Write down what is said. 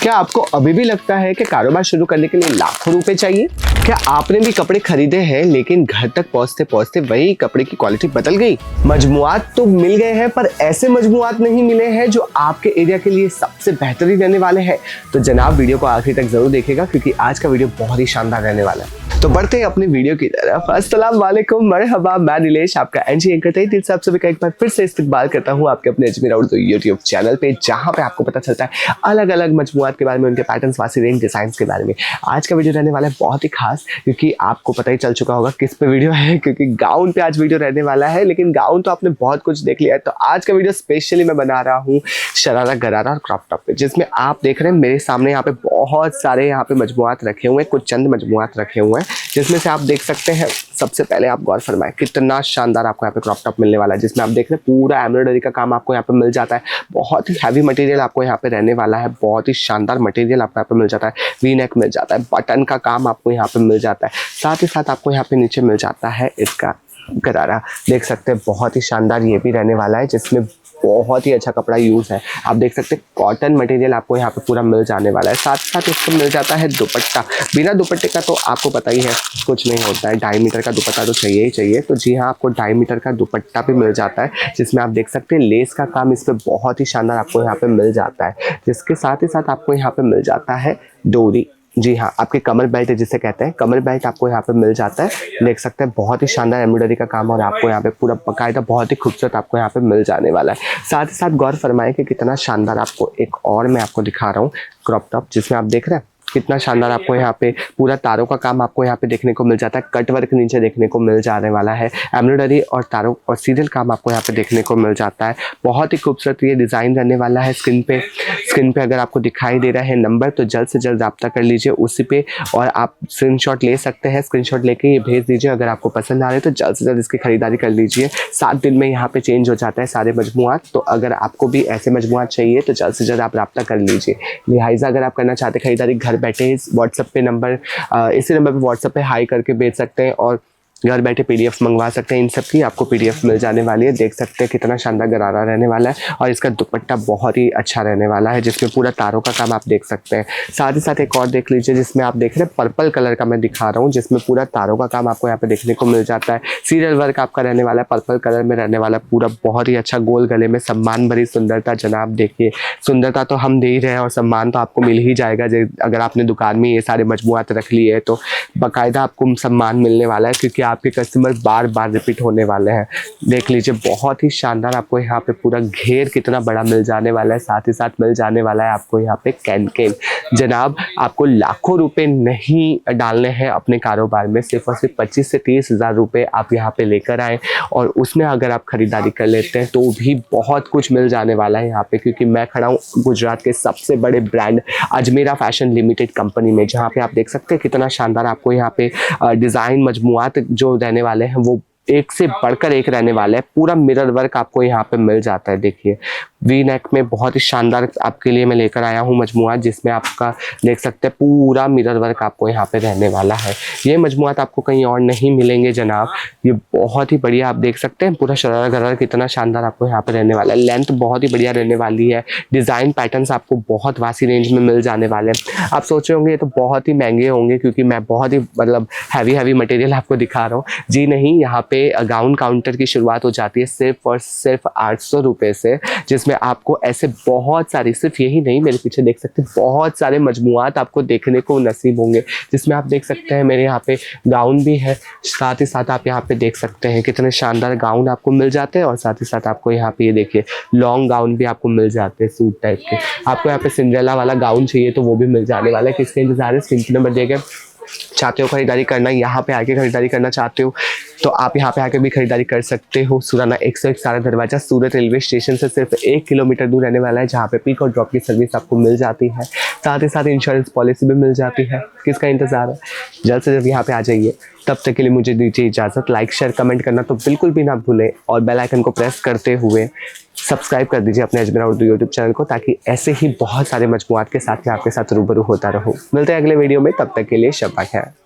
क्या आपको अभी भी लगता है कि कारोबार शुरू करने के लिए लाखों रुपए चाहिए? क्या आपने भी कपड़े खरीदे हैं लेकिन घर तक पहुंचते पहुंचते वही कपड़े की क्वालिटी बदल गई? मजमुआत तो मिल गए हैं पर ऐसे मजमुआत नहीं मिले हैं जो आपके एरिया के लिए सबसे बेहतरीन रहने वाले हैं। तो जनाब वीडियो को आखिर तक जरूर देखिएगा क्योंकि आज का वीडियो बहुत ही शानदार रहने वाला है। तो बढ़ते हैं अपनी वीडियो की तरफ। अस्सलाम वालेकुम, मरहबा, मैं नीलेश आपका एनजी एंकर दिल से आप सभी का एक बार फिर से इस्तकबाल करता हूं आपके अपने अजमेर उर्दू यूट्यूब चैनल पे, जहां पे आपको पता चलता है अलग अलग मजमुआत के बारे में, उनके पैटर्न्स, वासी रेंज, डिजाइन्स के बारे में। आज का वीडियो रहने वाला है बहुत ही खास क्योंकि आपको पता ही चल चुका होगा किस पे वीडियो है, क्योंकि गाउन पे आज वीडियो रहने वाला है। लेकिन गाउन तो आपने बहुत कुछ देख लिया है, तो आज का वीडियो स्पेशली मैं बना रहा हूँ शरारा, गरारा और क्रॉप टॉप पे, जिसमें आप देख रहे हैं मेरे सामने यहाँ पे बहुत सारे यहाँ पे मजमुआत रखे हुए हैं, कुछ चंद मजमुआत रखे हुए हैं जिसमें से आप देख सकते हैं। सबसे पहले आप गौर फरमाएं कितना शानदार आपको यहाँ पे क्रॉप टॉप मिलने वाला है, जिसमें आप देख रहे हैं पूरा एम्ब्रॉयडरी का काम आपको यहाँ पे मिल जाता है। बहुत ही हैवी मटेरियल आपको यहाँ पे रहने वाला है, बहुत ही शानदार मटेरियल आपको यहाँ पे मिल जाता है। वी नेक मिल जाता है, बटन का काम आपको यहाँ पे मिल जाता है, साथ ही साथ आपको यहाँ पे नीचे मिल जाता है इसका गरारा। देख सकते हैं बहुत ही शानदार ये भी रहने वाला है, जिसमें बहुत ही अच्छा कपड़ा यूज़ है। आप देख सकते हैं कॉटन मटेरियल आपको यहाँ पे पूरा मिल जाने वाला है। साथ साथ इसको मिल जाता है दुपट्टा। बिना दुपट्टे का तो आपको पता ही है कुछ नहीं होता है, 2.5 मीटर का दुपट्टा तो चाहिए ही चाहिए। तो जी हाँ, आपको 2.5 मीटर का दुपट्टा भी मिल जाता है, जिसमें आप देख सकते हैं लेस का काम इस पर बहुत ही शानदार आपको यहाँ पे मिल जाता है, जिसके साथ ही साथ आपको यहाँ पे मिल जाता है डोरी। जी हाँ, आपके कमर बेल्ट जिसे कहते हैं, कमर बेल्ट आपको यहाँ पे मिल जाता है। देख सकते हैं बहुत ही शानदार एम्ब्रॉयडरी का काम और आपको यहाँ पे पूरा बाकायदा बहुत ही खूबसूरत आपको यहाँ पे मिल जाने वाला है। साथ ही साथ गौर फरमाएं कि कितना शानदार आपको एक और मैं आपको दिखा रहा हूँ क्रॉप टॉप, जिसमें आप देख रहे हैं कितना शानदार आपको यहाँ पे पूरा तारों का काम आपको यहाँ पे देखने को मिल जाता है। कट वर्क नीचे देखने को मिल जाने वाला है, एम्ब्रॉयडरी और तारों और सीरियल काम आपको यहाँ पे देखने को मिल जाता है। बहुत ही खूबसूरत ये डिज़ाइन रहने वाला है। स्क्रीन पे अगर आपको दिखाई दे रहा है नंबर, तो जल्द से जल्द रब्ता कर लीजिए उसी पे, और आप स्क्रीनशॉट ले सकते हैं। स्क्रीनशॉट लेके ये भेज दीजिए। अगर आपको पसंद आ रहे तो जल्द से जल्द इसकी खरीदारी कर लीजिए। 7 दिन में यहाँ पे चेंज हो जाता है सारे मजमुआत, तो अगर आपको भी ऐसे मजमुआत चाहिए तो जल्द से जल्द आप रब्ता कर लीजिए। लिहाजा अगर आप करना चाहते खरीदारी घर बैठे इस व्हाट्सएप पे नंबर, इसी नंबर पे व्हाट्सएप पे हाई करके भेज सकते हैं और घर बैठे पीडीएफ मंगवा सकते हैं। इन सब की आपको पीडीएफ मिल जाने वाली है। देख सकते हैं कितना शानदार गरारा रहने वाला है और इसका दुपट्टा बहुत ही अच्छा रहने वाला है, जिसमें पूरा तारों का काम आप देख सकते हैं। साथ ही साथ एक और देख लीजिए, जिसमें आप देख रहे हैं पर्पल कलर का मैं दिखा रहा हूँ, जिसमें पूरा तारों का काम आपको यहाँ पे देखने को मिल जाता है। सीरियल वर्क आपका रहने वाला है, पर्पल कलर में रहने वाला है, पूरा बहुत ही अच्छा गोल गले में सम्मान भरी सुंदरता। जनाब देखिए, सुंदरता तो हम दे ही रहे हैं और सम्मान तो आपको मिल ही जाएगा। अगर आपने दुकान में ये सारे मजमुआत रख लिए तो बाकायदा आपको सम्मान मिलने वाला है, क्योंकि आपके कस्टमर बार बार रिपीट होने वाले हैं। देख लीजिए बहुत ही शानदार आपको यहाँ पे पूरा घेर कितना बड़ा मिल जाने वाला है। साथ ही साथ मिल जाने वाला है आपको यहाँ पे कैन। जनाब आपको लाखों रुपए नहीं डालने हैं अपने कारोबार में, सिर्फ और सिर्फ 25 से 30 हज़ार रुपये आप यहाँ पे लेकर आए और उसमें अगर आप खरीदारी कर लेते हैं तो भी बहुत कुछ मिल जाने वाला है यहाँ पे। क्योंकि मैं खड़ा हूँ गुजरात के सबसे बड़े brand Ajmera fashion limited company में, जहाँ पे आप देख सकते हैं कितना शानदार आपको यहाँ पे डिज़ाइन मजमुआत जो रहने वाले हैं वो एक से बढ़कर एक रहने वाला है। पूरा मिरर वर्क आपको यहाँ पे मिल जाता है। देखिए वी नेक में बहुत ही शानदार आपके लिए मैं लेकर आया हूँ मजमुआत, जिसमें आपका देख सकते हैं पूरा मिरर वर्क आपको यहाँ पे रहने वाला है। ये मजमुआत आपको कहीं और नहीं मिलेंगे जनाब, ये बहुत ही बढ़िया आप देख सकते हैं। पूरा शरारा गरारा कितना शानदार आपको यहाँ पे रहने वाला है। लेंथ बहुत ही बढ़िया रहने वाली है। डिज़ाइन पैटर्न्स आपको बहुत वासी रेंज में मिल जाने वाले हैं। आप सोच रहे होंगे ये तो बहुत ही महंगे होंगे क्योंकि मैं बहुत ही मतलब हैवी मटेरियल आपको दिखा रहा हूँ। जी नहीं, यहाँ पे गाउन काउंटर की शुरुआत हो जाती है सिर्फ और सिर्फ 800 रुपये से, जिसमें आपको ऐसे बहुत सारी, सिर्फ यही नहीं, मेरे पीछे देख सकते हैं बहुत सारे मजमुआत आपको देखने को नसीब होंगे, जिसमें आप देख सकते हैं मेरे यहाँ पे गाउन भी है। साथ ही साथ आप यहाँ पे देख सकते हैं कितने शानदार गाउन आपको मिल जाते हैं और साथ ही साथ आपको यहाँ पे ये देखिए लॉन्ग गाउन भी आपको मिल जाते हैं सूट टाइप के। आपको यहाँ पे सिंड्रेला वाला गाउन चाहिए तो वो भी मिल जाने वाला है। किसके इंतजार है, स्क्रीन नंबर दिए गए। चाहते हो खरीदारी करना, यहाँ पे आके खरीदारी करना चाहते हो तो आप यहाँ पे आके भी खरीदारी कर सकते हो। सुराना 101 सारा दरवाजा सूरत रेलवे स्टेशन से सिर्फ 1 किलोमीटर दूर रहने वाला है, जहाँ पे पिक और ड्रॉप की सर्विस आपको मिल जाती है। साथ ही साथ इंश्योरेंस पॉलिसी भी मिल जाती है। किसका इंतजार है, जल्द से जल्द यहाँ पे आ जाइए। तब तक के लिए मुझे दीजिए इजाज़त। लाइक शेयर कमेंट करना तो बिल्कुल भी ना भूलें और बेल आइकन को प्रेस करते हुए सब्सक्राइब कर दीजिए अपने अजमेरा उर्दू यूट्यूब चैनल को, ताकि ऐसे ही बहुत सारे मजमुआत के साथ में आपके साथ रूबरू होता रहूँ। मिलते हैं अगले वीडियो में, तब तक के लिए शब ख़ैर।